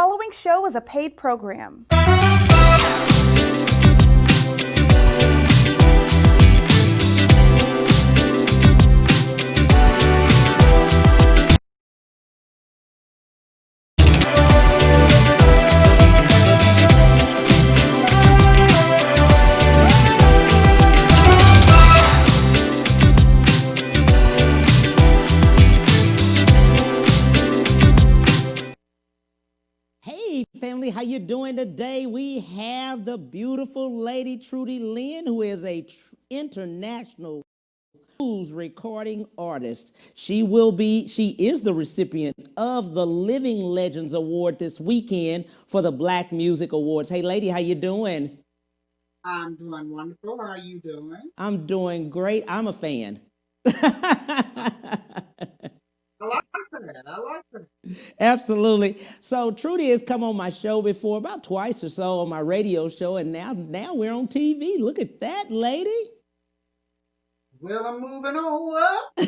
following show is a paid program. Hey family, how you doing today? We have the beautiful lady Trudy Lynn, who is a international blues recording artist. She is the recipient of the Living Legends Award this weekend for the Black Music Awards. Hey lady, how you doing? I'm doing wonderful. How are you doing? I'm doing great. I'm a fan. I like that. I like that. Absolutely. So Trudy has come on my show before, about twice or so on my radio show, and now we're on TV. Look at that, lady. Well, I'm moving on up.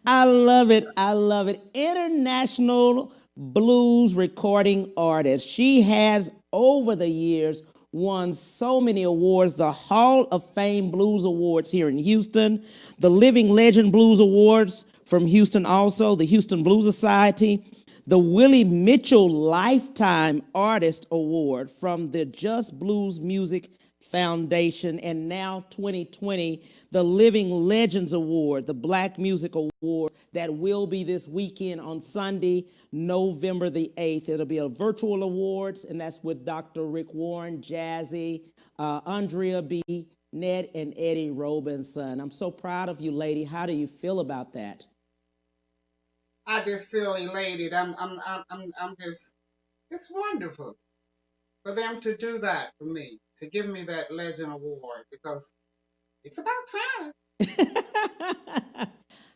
I love it. I love it. International blues recording artist. She has over the years won so many awards, the Hall of Fame Blues Awards here in Houston, the Living Legend Blues Awards from Houston also, the Houston Blues Society, the Willie Mitchell Lifetime Artist Award from the Just Blues Music Foundation, and now 2020, the Living Legends Award, the Black Music Award that will be this weekend on Sunday, November the 8th. It'll be a virtual awards, and that's with Dr. Rick Warren, Jazzy, Andrea B., Ned, and Eddie Robinson. I'm so proud of you, lady. How do you feel about that? I just feel elated. I'm just. It's wonderful for them to do that for me, to give me that Legend Award because it's about time.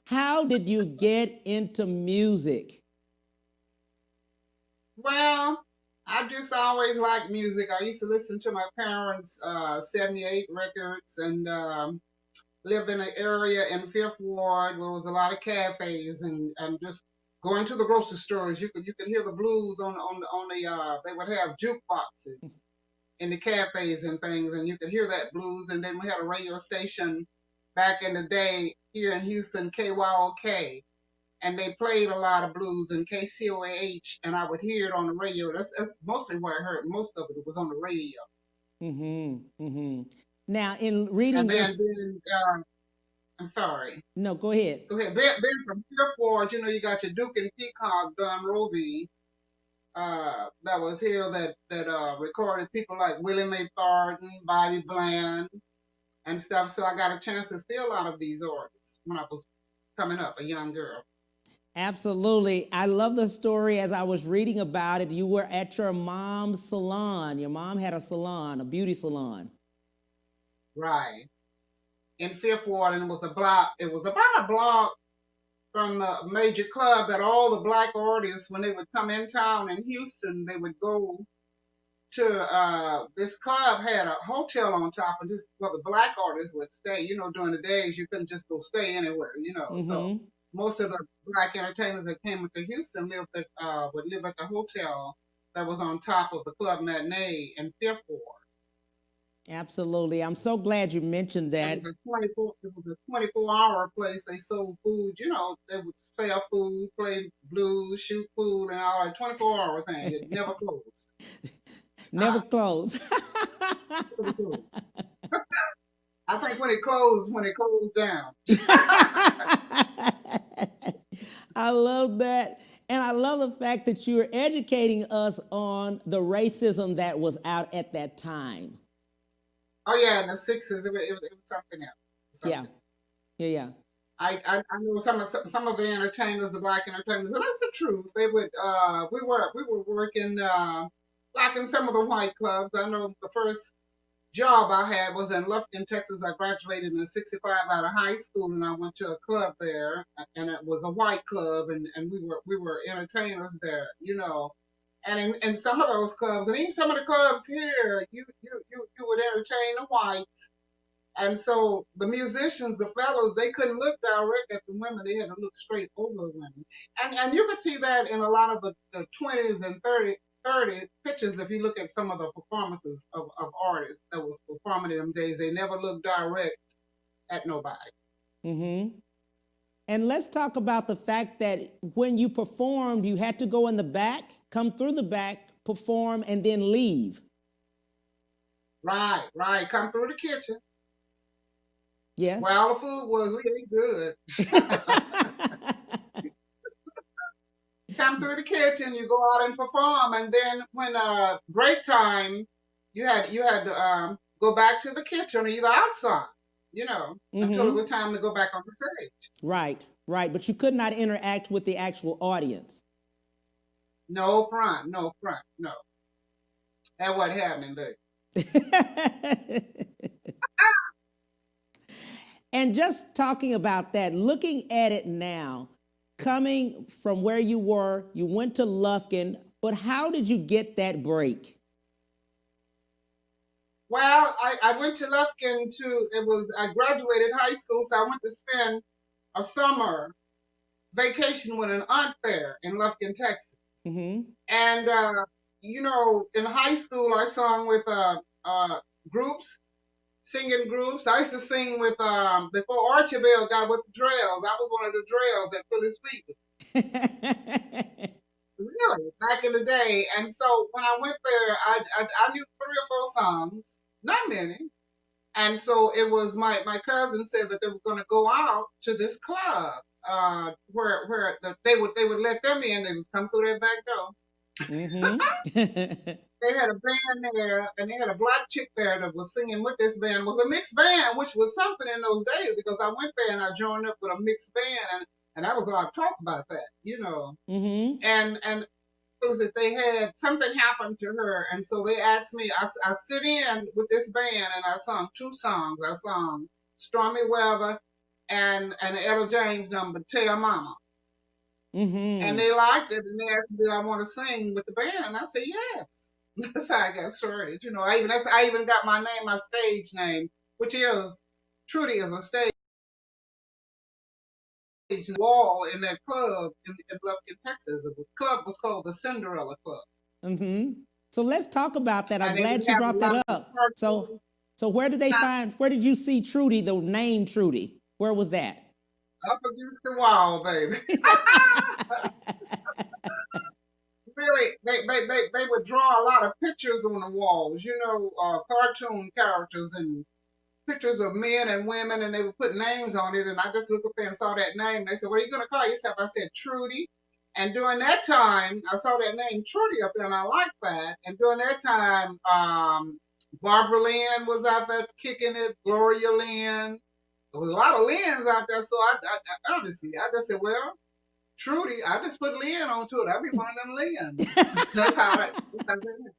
How did you get into music? Well, I just always liked music. I used to listen to my parents' 78 records and lived in an area in Fifth Ward where was a lot of cafes and just going to the grocery stores. You could hear the blues on the they would have jukeboxes in the cafes and things, and you could hear that blues. And then we had a radio station back in the day here in Houston, KYOK, and they played a lot of blues in KCOAH, and I would hear it on the radio. That's mostly where I heard most of it was on the radio. Mm-hmm. Mm-hmm. Now, in And reading your, then I'm sorry. no, go ahead. Go ahead. Ben from Fifth Ward, you got your Duke and Peacock, Don Roby, that was here that recorded people like Willie Mae Thornton, Bobby Bland, and stuff. So I got a chance to see a lot of these artists when I was coming up, a young girl. Absolutely. I love the story as I was reading about it. You were at your mom's salon. Your mom had a salon, a beauty salon. Right. In Fifth Ward, and it was a block. It was about a block from the major club that all the black artists, when they would come in town in Houston, they would go to this club had a hotel on top, and this where the black artists would stay. During the days you couldn't just go stay anywhere. So Mm-hmm. most of the black entertainers that came into Houston would live at the hotel that was on top of the Club Matinee in Fifth Ward. Absolutely. I'm so glad you mentioned It that. was a 24. It was a 24-hour place. They sold food. They would sell food, play blues, shoot food, and all that 24-hour thing. It never closed. Never closed. Never closed. I think when it closed down. I love that. And I love the fact that you're educating us on the racism that was out at that time. Oh yeah, in the '60s, it was something else. Yeah. Something. Yeah, yeah. I know some of the entertainers, the black entertainers, and that's the truth. They would we were working like in some of the white clubs. I know the first job I had was in Lufkin, Texas. I graduated in '65 out of high school, and I went to a club there, and it was a white club, and we were entertainers there. And in some of those clubs, and even some of the clubs here, you would entertain the whites, And so the musicians, the fellows, they couldn't look direct at the women. They had to look straight over the women. And you could see that in a lot of the 20s and 30 pictures. If you look at some of the performances of artists that was performing in them days, they never looked direct at nobody. Mm-hmm. And let's talk about the fact that when you performed, you had to go in the back, come through the back, perform, and then leave. Right, right. Come through the kitchen Yes. where all the food was really good. Come through the kitchen, you go out and perform, and then when break time, you had to go back to the kitchen or either outside, until it Mm-hmm. was time to go back on the stage. Right, right. But you could not interact with the actual audience. No front, no front, no. That wasn't happening there. And just talking about that, looking at it now, coming from where you were, you went to Lufkin, but how did you get that break? Well, I went to Lufkin I graduated high school, so I went to spend a summer vacation with an aunt there in Lufkin, Texas. Mm-hmm. And in high school, I sung with groups, singing groups. I used to sing with before Archibald got with the Drells. I was one of the Drells at Philly Speakers. Really, back in the day. And so when I went there, I knew 3 or 4 songs, not many. And so it was my cousin said that they were going to go out to this club where they would let them in. They would come through their back door. Mm-hmm. They had a band there, and they had a black chick there that was singing with this band. It was a mixed band, which was something in those days because I went there and I joined up with a mixed band, and I was allowed to talk about that. Mm-hmm. And it was that they had something happen to her, and so they asked me. I sit in with this band, and I sung 2 songs. I sung "Stormy Weather" and an Etta James number, "Tell Mama." And Mm-hmm. they liked it, and they asked me, "Did I want to sing with the band?" And I said, "Yes." That's how I got started. I even got my name, my stage name, which is Trudy, is a stage wall in that club in Lufkin, Texas. The club was called the Cinderella Club, Mm-hmm. So let's talk about that. I'm and they would glad you have a brought lot that of up. So, cartoons so where did you see Trudy, the name Trudy? Where was that? up against the wall, baby. Really, they would draw a lot of pictures on the walls, cartoon characters and pictures of men and women, and they would put names on it. And I just looked up there and saw that name. They said, "What are you going to call yourself?" I said, "Trudy." And during that time, I saw that name Trudy up there, and I liked that. And during that time, Barbara Lynn was out there kicking it, Gloria Lynn. There was a lot of Lynn's out there, so I obviously I just said, "Well, Trudy, I just put Lynn onto it. I'll be one of them Lynn's." That's how that's it.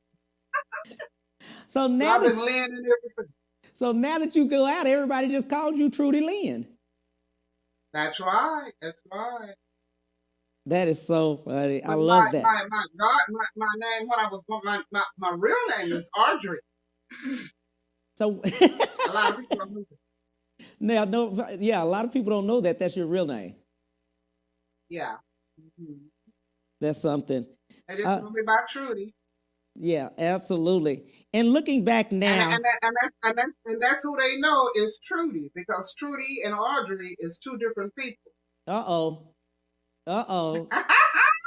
So So now I've that been Lynn in ever since. so now that you go out, everybody just calls you Trudy Lynn. That's right. That's right. That is so funny. I But my love that. my my God, my name when I was born, my real name is Audrey. So A lot of people don't know that. now, no, yeah, a lot of people don't know that that's your real name. Yeah. Mm-hmm. That's something. They just Uh, know me by Trudy. yeah, absolutely. And looking back And now, that's who they know is Trudy because Trudy and Audrey is 2 different people. uh-oh, uh-oh.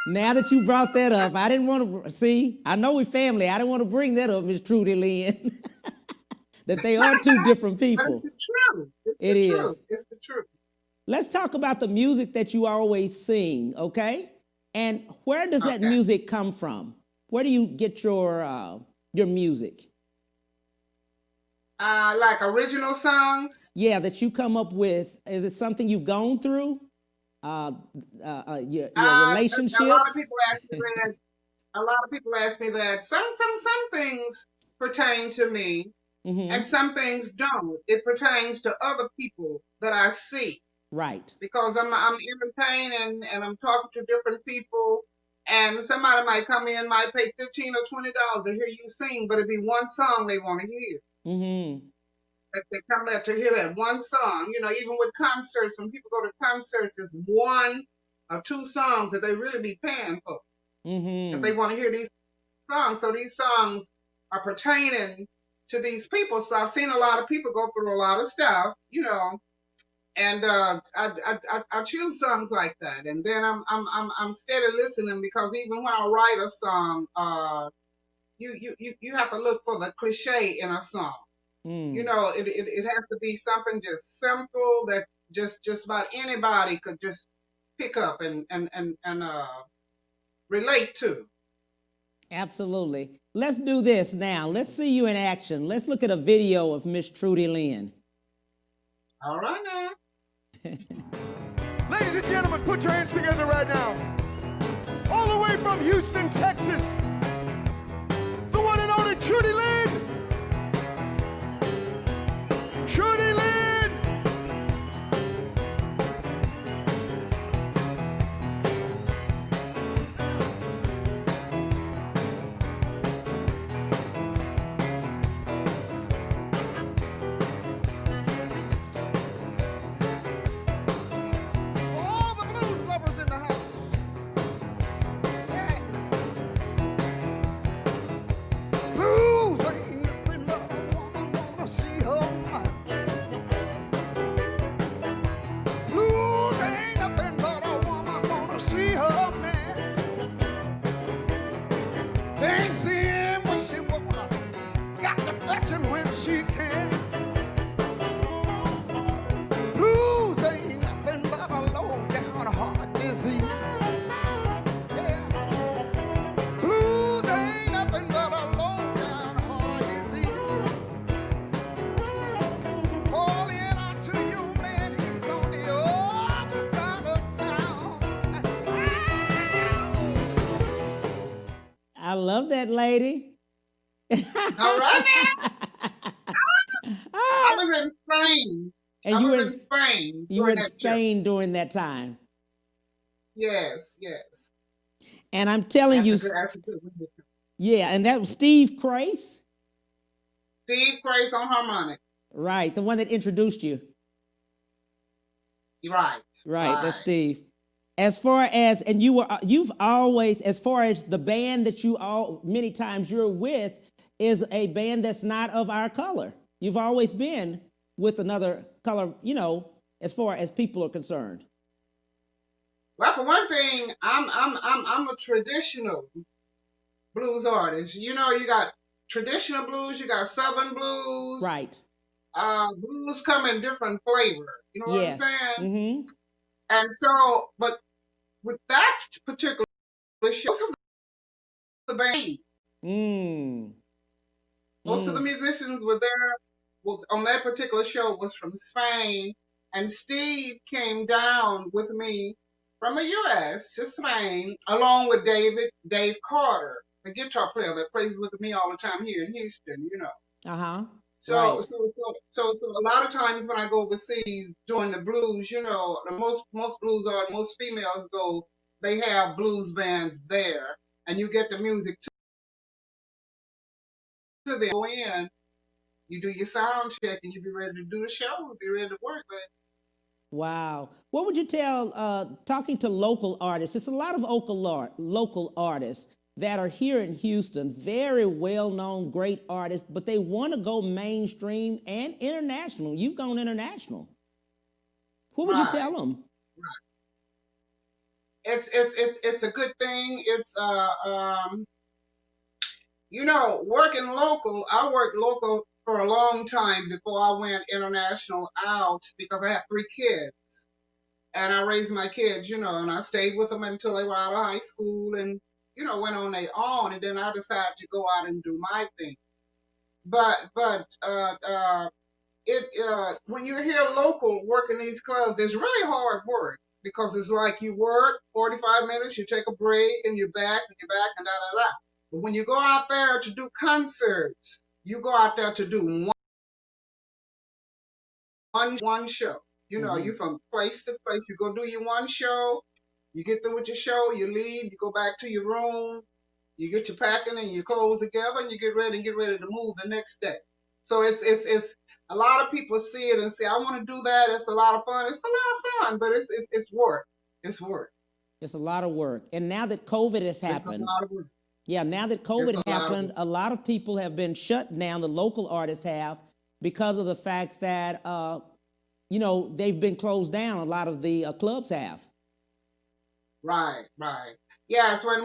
Now that you brought that up, I didn't want to see. I know we're family. I didn't want to bring that up, Miss Trudy Lynn. That they are 2 different But it's people. the truth. It's It the is. truth. It's the truth. Let's talk about the music that you always sing, okay? And where does that Okay. music come from? Where do you get your music? Like original songs. Yeah, that you come up with. Is it something you've gone through? Your A lot of relationships? people ask me that. A lot of people ask me that. Some things pertain to me, and Mm-hmm. some things don't. It pertains to other people that I see Right. because I'm entertaining and I'm talking to different people, and somebody might come in, might pay $15 or $20 to hear you sing, but it'd be one song they want to hear. Mm-hmm. that they come there to hear that one song. Even with concerts, when people go to concerts, it's one or two songs that they really be paying for if they Mm-hmm. want to hear these songs. So these songs are pertaining to these people. So I've seen a lot of people go through a lot of stuff. And I choose songs like that, and then I'm steady listening because even when I write a song, you have to look for the cliche in a song. Mm. It has to be something just simple that just about anybody could just pick up and relate to. Absolutely. Let's do this now. Let's see you in action. Let's look at a video of Miss Trudy Lynn. All right now. Ladies and gentlemen, put your hands together right now. All the way from Houston, Texas, the one and only Trudy Lynn. Trudy Lynn. All the blues lovers in the house. Yeah. Blues ain't nothing but a woman wanna see her mind. Blues ain't nothing but a woman wanna see her man. Can't see him when she wanna, got to touch him when she can. Blues ain't nothing but a low down heart disease. Yeah. Blues ain't nothing but a low down heart disease. Calling out to you, man, he's on the other side of town. I love that lady. All right now. I was in Spain. And I you were was in Spain you were during in that year. Spain during that time. Yes, yes. And I'm telling you, That's a good one. yeah, and that was Steve Crace. Steve Grace on harmonic. Right, the one that introduced you. Right, Right, that's right. Steve. As far as, and you've always, as far as the band that you all many times you're with is a band that's not of our color. You've always been with another color, as far as people are concerned. Well, for one thing, I'm a traditional blues artist. You got traditional blues, you got southern blues. Right. Blues come in different flavor. You know what I'm Yes. saying? Mm-hmm. And so, but with that particular show, most of the band, Mm. most of the Mm. musicians were there. Was on that particular show was from Spain, and Steve came down with me from the U.S. to Spain, along with Dave Carter, the guitar player that plays with me all the time here in Houston. Uh-huh. So, Right. so, so a lot of times when I go overseas doing the blues, the most blues are most females go. They have blues bands there, and you get the music to them. Go in, you do your sound check, and you be ready to do the show. Be ready to work. But Wow. What would you tell, talking to local artists? It's a lot of local artists that are here in Houston, very well known, great artists, but they want to go mainstream and international. You've gone international. What would you right, tell them? it's a good thing. It's working local. I worked local for a long time before I went international out because I have three kids. And I raised my kids, and I stayed with them until they were out of high school and, went on their own. And then I decided to go out and do my thing. But when you're here local working these clubs, it's really hard work because it's like you work 45 minutes, you take a break, and you're back, and da da da. But when you go out there to do concerts, you go out there to do one show. Mm-hmm. You from place to place. You go do your one show. You get through with your show. You leave. You go back to your room. You get your packing and your clothes together, and you get ready to move the next day. So it's a lot of people see it and say, I want to do that. It's a lot of fun. It's a lot of fun, but it's work. It's work. It's a lot of work. And now that COVID has It's a happened, lot of work. yeah, now that It's COVID a lot of happened, work. a lot of people have been shut down, the local artists have, because of the fact that, they've been closed down. A lot of the clubs have. Right, right. Yes, when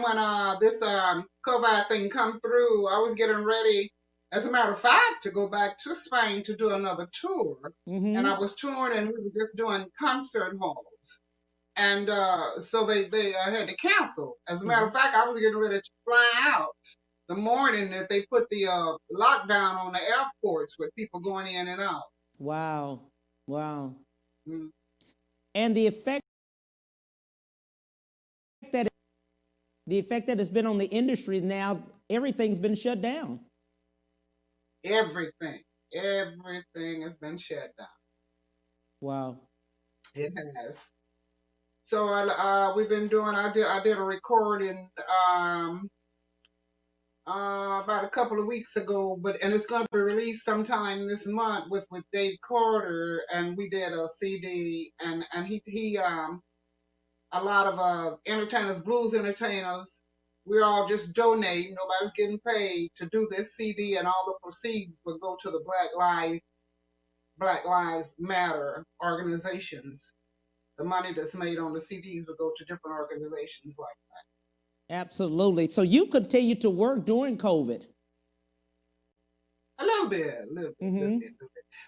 this COVID thing come through, I was getting ready, as a matter of fact, to go back to Spain to do another tour. And Mm-hmm. I was touring and we were just doing concert halls. And so they had to cancel. As a matter Mm-hmm. of fact, I was getting ready to fly out the morning that they put the lockdown on the airports with people going in and out. Wow. Wow. Mm. And that the effect that it's been on the industry now, everything's been shut down. Everything has been shut down. Wow. It has. So we've been doing. I did a recording about a couple of weeks ago, and it's going to be released sometime this month with Dave Carter, and we did a CD, and he a lot of entertainers, blues entertainers. We're all just donating. Nobody's getting paid to do this CD, and all the proceeds will go to the Black Lives Matter organizations. The money that's made on the CDs will go to different organizations like Absolutely. So you continue to work during COVID. a little bit, a little bit, little Mm-hmm. bit, little bit.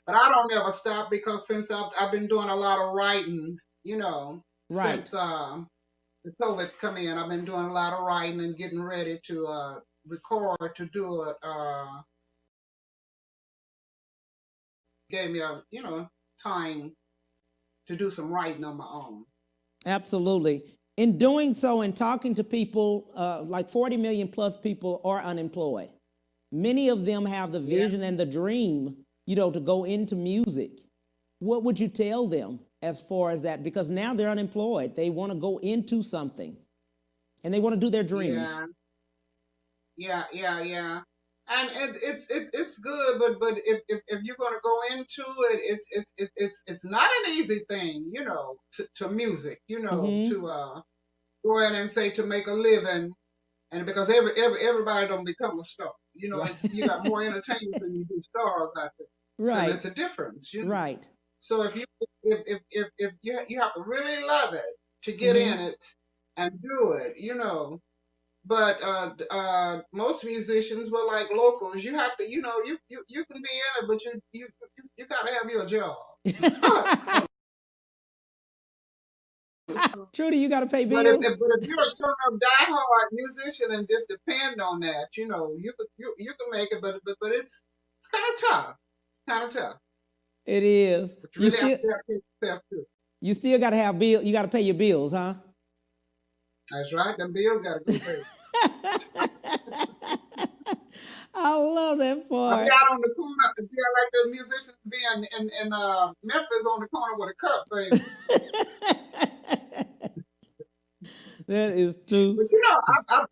But I don't ever stop because since I've been doing a lot of writing, Right. since the COVID come in, I've been doing a lot of writing and getting ready to record to do it. Gave me a time to do some writing on my own. Absolutely. In doing so and talking to people, like 40 million plus people are unemployed. Many of them have the Yeah. vision and the dream, to go into music. What would you tell them as far as that? Because now they're unemployed. They want to go into something and they want to do their dream. Yeah. Yeah. And it's good, but if you're gonna go into it, it's not an easy thing, to music, Mm-hmm. to go in and say to make a living, and because everybody don't become a star, you got more entertainers than you do stars out there, so Right. that's a difference. Right. So if you have to really love it to get in Mm-hmm. it and do it. But most musicians were like locals. You have to, you can be in it, but you got to have your job. Trudy, you got to pay But if, bills. if but if you're a strong up diehard musician and just depend on that, you can make it. But it's kind of tough. It's kind of tough. It is. But you You really have still to take yourself too. you still got to have bill. You got to pay your bills, huh? That's right. Them bills got to go paid. I love that I be part. out on the corner. Be like the musicians being in Memphis on the corner with a cup, baby. That is true. But I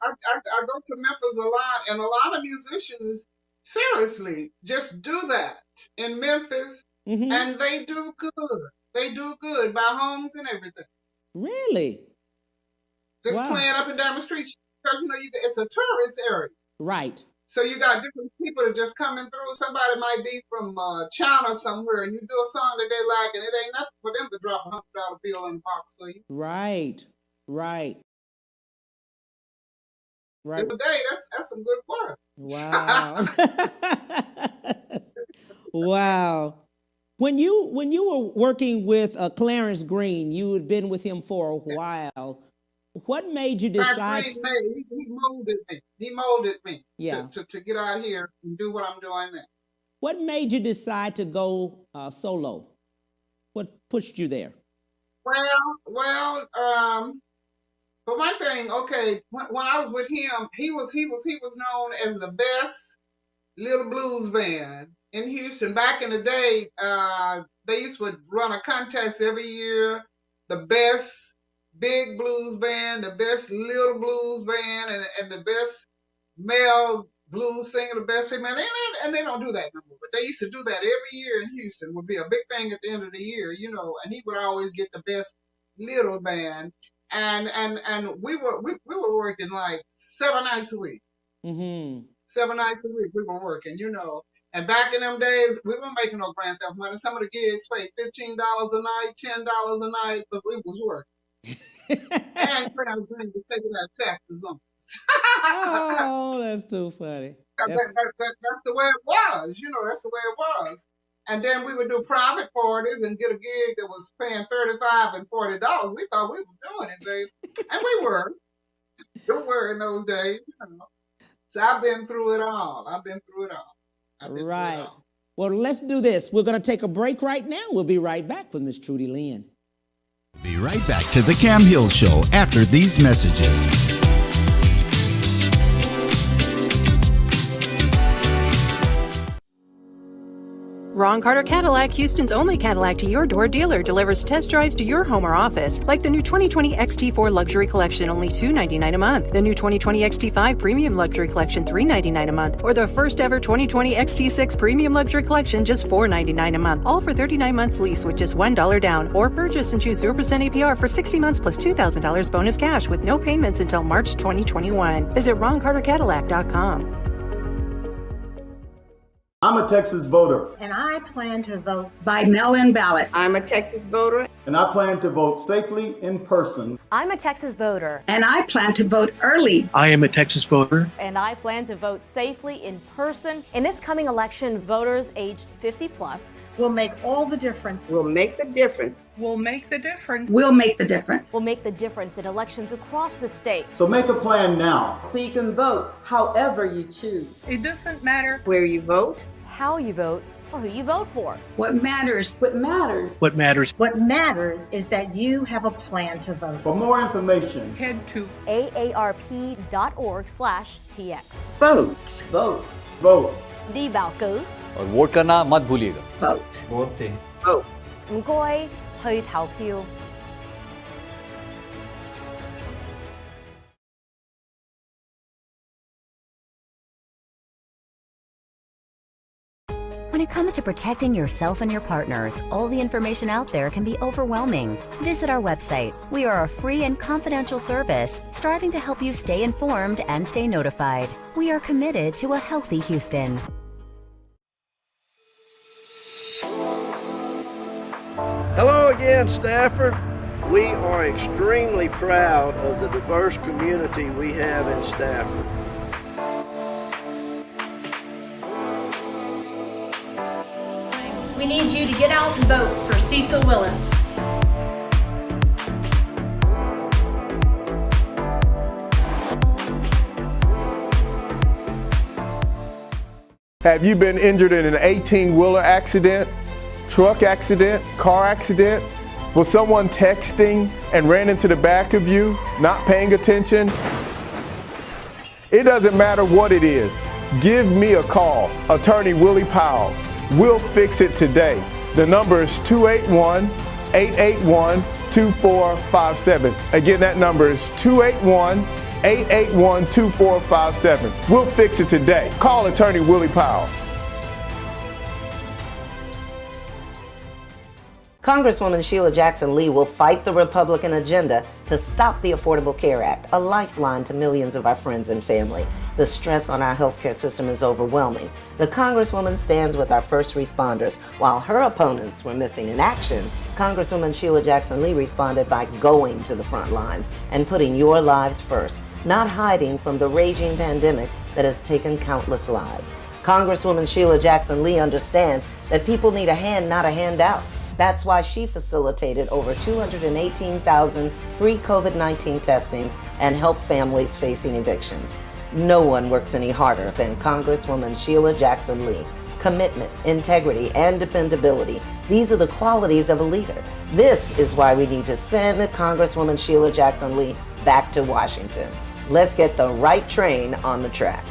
go to Memphis a lot, and a lot of musicians seriously just do that in Memphis, Mm-hmm. and they do good. They do good, buy homes and everything. Really? Just Wow. playing up and down the streets because it's a tourist area. Right. So you got different people that just coming through. Somebody might be from China somewhere, and you do a song that they like, and it ain't nothing for them to drop $100 bill in the box for you. Right. Right. Right. In the day, that's some good work. Wow. Wow. When you were working with Clarence Green, you had been with him for a while. What made you Clarence decide? Green made he molded me. He molded me Yeah. to get out here and do what I'm doing now. What made you decide to go solo? What pushed you there? Well, for one thing, okay, when I was with him, he was known as the best little blues band in Houston. Back in the day, they used to run a contest every year, the best big blues band, the best little blues band, and the best male blues singer, the best female, and they don't do that no more. But they used to do that every year in Houston. Would be a big thing at the end of the year, and he would always get the best little band. And we were working like 7 nights a week. Mm-hmm. 7 nights a week we were working. And back in them days, we weren't making no grand theft money. Some of the gigs paid $15 a night, $10 a night, but we was working. And Crown Green was taking our taxes on us. Oh, that's too funny. That's the way it was. That's the way it was. And then we would do private parties and get a gig that was paying $35 and $40. We thought we were doing it, babe. And we were. We were in those days. So I've been through it all. Right. Well, let's do this. We're going to take a break right now. We'll be right back with Miss Trudy Lynn. Be right back to the Cam Hill Show after these messages. Ron Carter Cadillac, Houston's only Cadillac to your door dealer, delivers test drives to your home or office, like the new 2020 XT4 Luxury Collection, only $299 a month. The new 2020 XT5 Premium Luxury Collection, $399 a month. Or the first ever 2020 XT6 Premium Luxury Collection, just $499 a month. All for 39 months lease with just $1 down. Or purchase and choose 0% APR for 60 months plus $2,000 bonus cash with no payments until March 2021. Visit RonCarterCadillac.com. I'm a Texas voter. And I plan to vote by mail-in ballot. I'm a Texas voter. And I plan to vote safely in person. I'm a Texas voter. And I plan to vote early. I am a Texas voter. And I plan to vote safely in person. In this coming election, voters aged 50 plus will make all the difference. Will make the difference. Will make the difference. Will make the difference. Will make the difference in elections across the state. So make a plan now. So you can vote however you choose. It doesn't matter where you vote, how you vote, or who you vote for. What matters. What matters. What matters is that you have a plan to vote. For more information, head to aarp.org/tx. Vote. Vote. Vote. đi bầu cử. और vote करना मत भूलिएगा. Vote. Vote. Vote. 唔該，去投票。When it comes to protecting yourself and your partners, all the information out there can be overwhelming. Visit our website. We are a free and confidential service striving to help you stay informed and stay notified. We are committed to a healthy Houston. Hello again, Stafford. We are extremely proud of the diverse community we have in Stafford. We need you to get out and vote for Cecil Willis. Have you been injured in an 18-wheeler accident, truck accident, car accident? Was someone texting and ran into the back of you, not paying attention? It doesn't matter what it is. Give me a call, Attorney Willie Powell. We'll fix it today. The number is 281-881-2457. Again, that number is 281-881-2457. We'll fix it today. Call Attorney Willie Powell. Congresswoman Sheila Jackson Lee will fight the Republican agenda to stop the Affordable Care Act, a lifeline to millions of our friends and family. The stress on our healthcare system is overwhelming. The Congresswoman stands with our first responders. While her opponents were missing in action, Congresswoman Sheila Jackson Lee responded by going to the front lines and putting your lives first, not hiding from the raging pandemic that has taken countless lives. Congresswoman Sheila Jackson Lee understands that people need a hand, not a handout. That's why she facilitated over 218,000 free COVID-19 testings and helped families facing evictions. No one works any harder than Congresswoman Sheila Jackson Lee. Commitment, integrity, and dependability. These are the qualities of a leader. This is why we need to send Congresswoman Sheila Jackson Lee back to Washington. Let's get the right train on the track.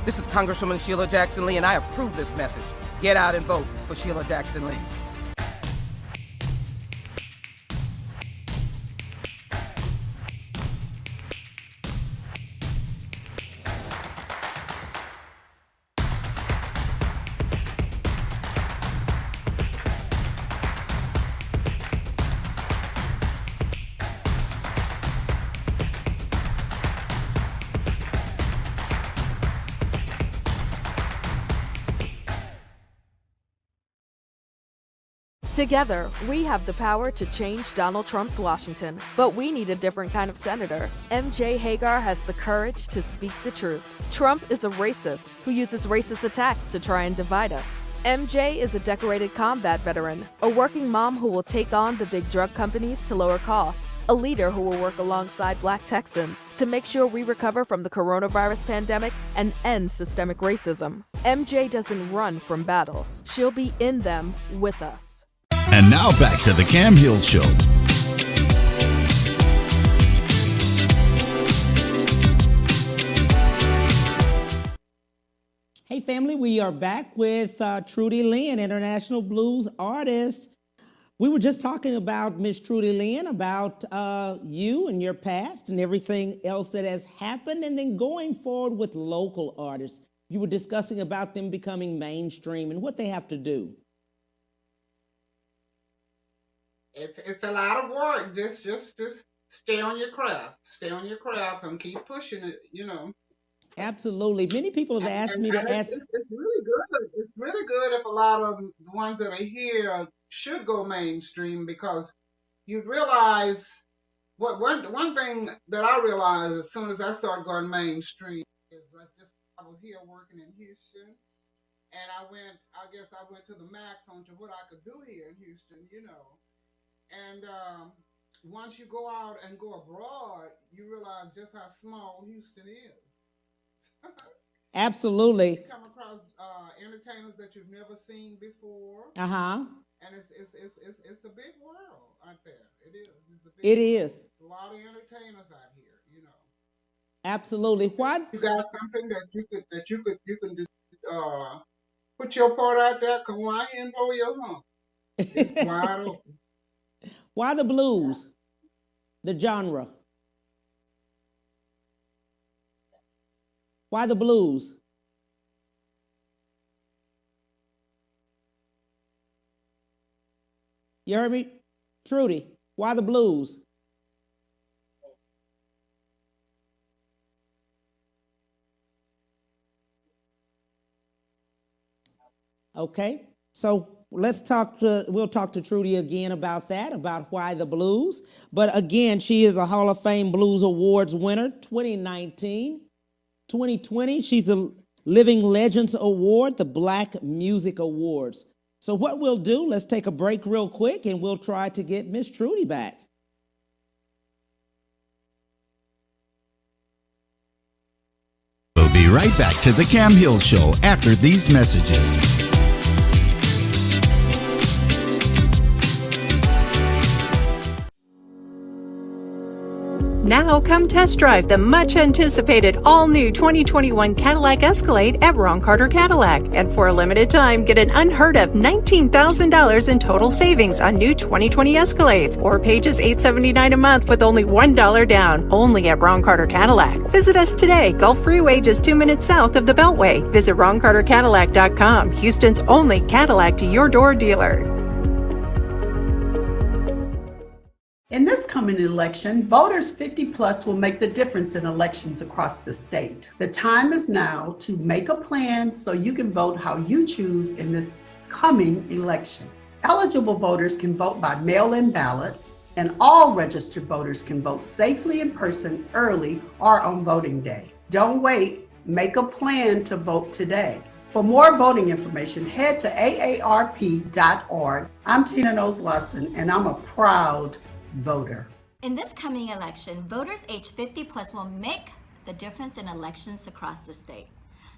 This is Congresswoman Sheila Jackson Lee, and I approve this message. Get out and vote for Sheila Jackson Lee. Together, we have the power to change Donald Trump's Washington, but we need a different kind of senator. MJ Hagar has the courage to speak the truth. Trump is a racist who uses racist attacks to try and divide us. MJ is a decorated combat veteran, a working mom who will take on the big drug companies to lower costs, a leader who will work alongside Black Texans to make sure we recover from the coronavirus pandemic and end systemic racism. MJ doesn't run from battles. She'll be in them with us. And now back to the Cam Hill Show. Hey family, we are back with Trudy Lynn, international blues artist. We were just talking about Miss Trudy Lynn, about you and your past and everything else that has happened, and then going forward with local artists. You were discussing about them becoming mainstream and what they have to do. It's a lot of work. Just stay on your craft. Stay on your craft and keep pushing it. Absolutely. Many people have asked me to ask. It's really good. It's really good if a lot of the ones that are here should go mainstream, because you realize one thing that I realized as soon as I started going mainstream is I was here working in Houston, and I went to the max on to what I could do here in Houston, and once you go out and go abroad, you realize just how small Houston is. Absolutely. You come across entertainers that you've never seen before. Uh-huh. And it's a big world out there. It is. It's a big It world. is. It's a lot of entertainers out here, Absolutely. Why? You got something that you can do, put your part out there, come right here and blow your horn. It's wide open. Why the blues? The genre. Why the blues? You heard me? Trudy, why the blues? Okay, so we'll talk to Trudy again about that, about why the blues. But again, she is a Hall of Fame Blues Awards winner, 2019. 2020, she's a Living Legends Award, the Black Music Awards. So what we'll do, let's take a break real quick and we'll try to get Miss Trudy back. We'll be right back to the Cam Hill Show after these messages. Now come test drive the much anticipated all-new 2021 Cadillac Escalade at Ron Carter Cadillac. And for a limited time, get an unheard of $19,000 in total savings on new 2020 Escalades, or pay just $879 a month with only $1 down, only at Ron Carter Cadillac. Visit us today, Gulf Freeway, just 2 minutes south of the Beltway. Visit RonCarterCadillac.com, Houston's only Cadillac to your door dealer. In this coming election, voters 50 plus will make the difference in elections across the state. The time is now to make a plan so you can vote how you choose in this coming election. Eligible voters can vote by mail-in ballot, and all registered voters can vote safely in person early or on voting day. Don't wait, make a plan to vote today. For more voting information, head to aarp.org. I'm Tina Knowles-Lawson, and I'm a proud voter. In this coming election, voters age 50 plus will make the difference in elections across the state.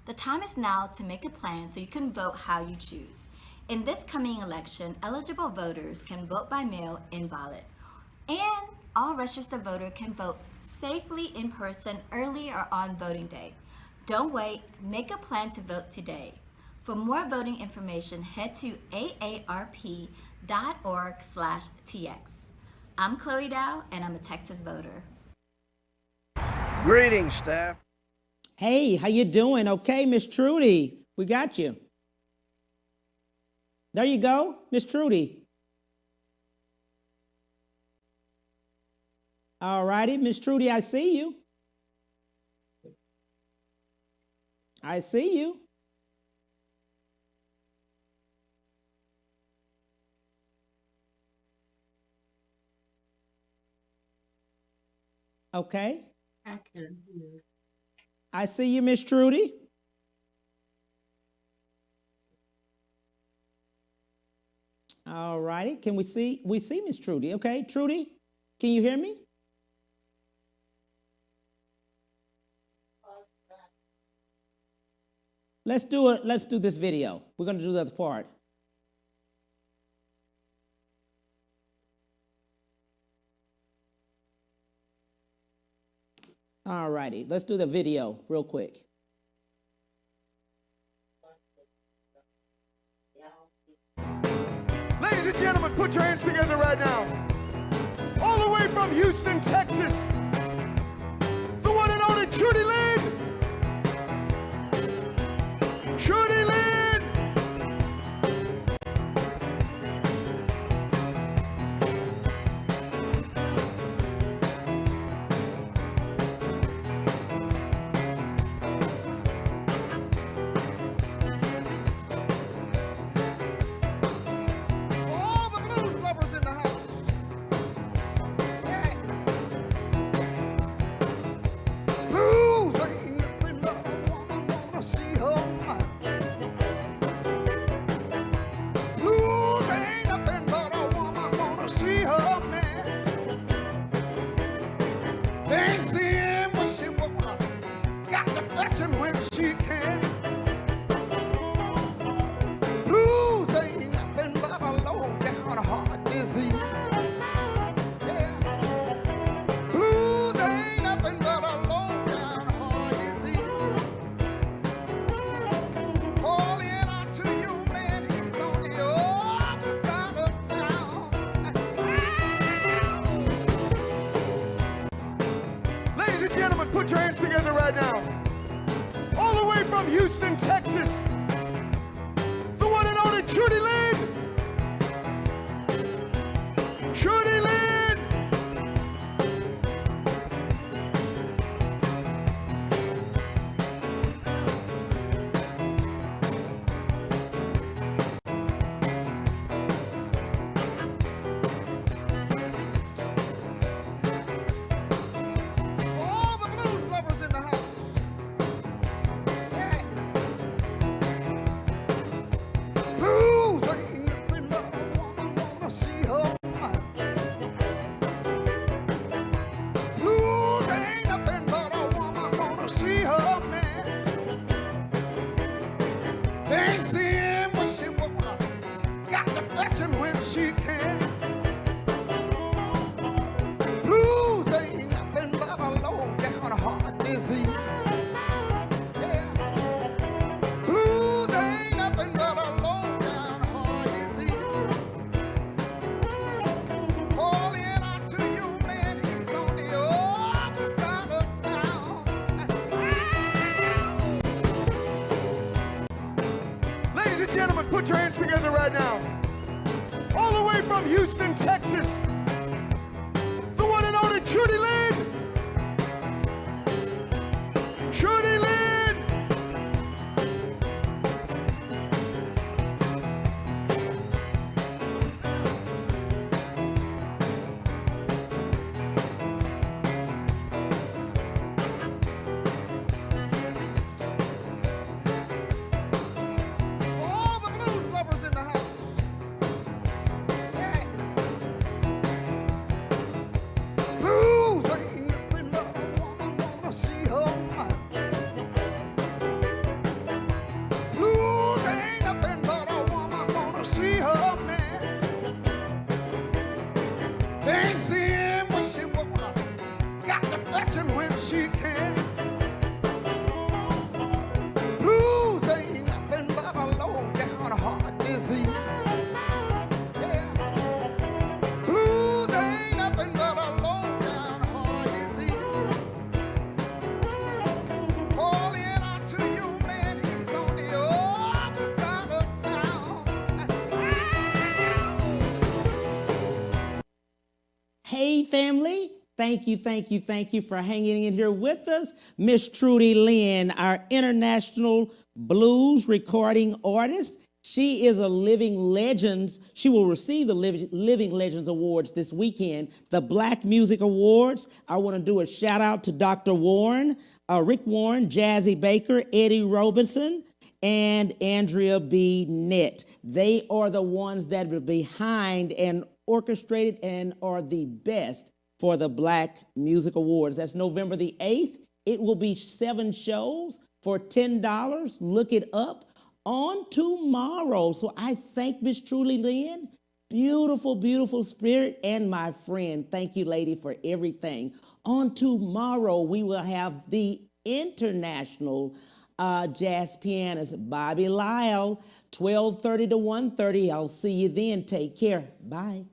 The time is now to make a plan so you can vote how you choose. In this coming election, eligible voters can vote by mail-in ballot, and all registered voters can vote safely in person early or on voting day. Don't wait, make a plan to vote today. For more voting information, head to aarp.org/tx. I'm Chloe Dow, and I'm a Texas voter. Greetings, staff. Hey, how you doing? Okay, Miss Trudy, we got you. There you go, Miss Trudy. All righty, Miss Trudy, I see you. I see you. Okay. I can hear. I see you, Miss Trudy. All righty. Can we see? We see Miss Trudy. Okay, Trudy, can you hear me? Let's do it. Let's do this video. We're going to do the other part. All righty. Let's do the video real quick. Ladies and gentlemen, put your hands together right now. All the way from Houston, Texas, the one and only Trudy Lynn. Trudy Lynn. All the blues lovers in the house. Yeah. Blues ain't nothing but a woman wanna see her. Blues ain't nothing but a woman wanna see her man. They ain't seeing what she wanna, got to touch him when she can. Blues ain't nothing but a low down heart disease. Yeah. Blues ain't nothing but a low down heart disease. Calling out to you, man, he's on the other side of town. Ladies and gentlemen, put your hands together right now. All the way from Houston, Texas, the one and only Trudy Lynn. Trudy Lynn. All the blues lovers in the house. Yeah. Blues ain't nothing but a woman wanna see her. Blues ain't nothing but a woman wanna see her man. They ain't seeing what she wanna, got to touch him when she can. Blues ain't nothing but a low down heart disease. Yeah. Blues ain't nothing but a low down heart disease. Calling out to you, man, he's on the other side of town. Ladies and gentlemen, put your hands together right now. All the way from Houston, Texas, the one and only Trudy Lynn. Trudy Lynn. All the blues lovers in the house. Yeah. Blues ain't nothing but a woman wanna see her. Blues ain't nothing but a woman wanna see her man. They ain't seeing what she wanna, got to touch him when she can. Blues ain't nothing but a low down heart disease. Yeah. Blues ain't nothing but a low down heart disease. Calling out to you, man, he's on the other side of town. Hey, family. Thank you for hanging in here with us. Miss Trudy Lynn, our international blues recording artist, She is a Living Legends. She will receive the Living Legends Awards this weekend, the Black Music Awards. I want to do a shout out to Dr. Warren, Rick Warren, Jazzy Baker, Eddie Robinson, and Andrea B. Nett. They are the ones that are behind and orchestrated and are the best for the Black Music Awards. That's November the 8th. It will be 7 shows for $10. Look it up. On tomorrow. So I thank Miss Trudy Lynn, beautiful, beautiful spirit, and my friend. Thank you, lady, for everything. On tomorrow, we will have the international jazz pianist, Bobby Lyle, 12:30 to 1:30. I'll see you then. Take care. Bye.